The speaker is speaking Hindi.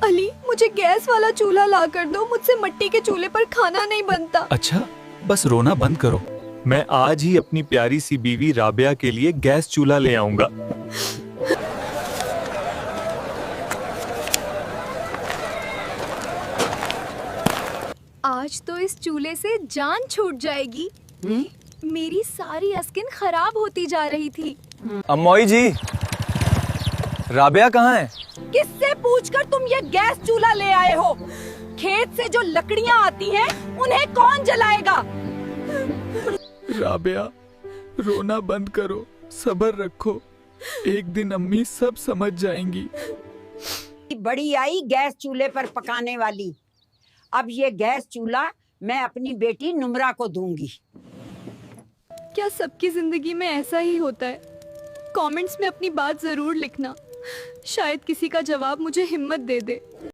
अली, मुझे गैस वाला चूल्हा ला कर दो, मुझसे मिट्टी के चूल्हे पर खाना नहीं बनता। अच्छा, बस रोना बंद करो। मैं आज ही अपनी प्यारी सी बीवी राबिया के लिए गैस चूल्हा ले आऊंगा। आज तो इस चूल्हे से जान छूट जाएगी। मेरी सारी स्किन खराब होती जा रही थी। अम्मोई जी, राबिया कहाँ है? किससे पूछकर तुम ये गैस चूल्हा ले आए हो? खेत से जो लकड़ियाँ आती हैं, उन्हें कौन जलाएगा? राबिया, रोना बंद करो, सब्र रखो। एक दिन अम्मी सब समझ जाएंगी। बड़ी आई गैस चूल्हे पर पकाने वाली। अब ये गैस चूल्हा मैं अपनी बेटी नुमरा को दूंगी। क्या सबकी जिंदगी में ऐसा ही होता है? कमेंट्स में अपनी बात जरूर लिखना, शायद किसी का जवाब मुझे हिम्मत दे दे।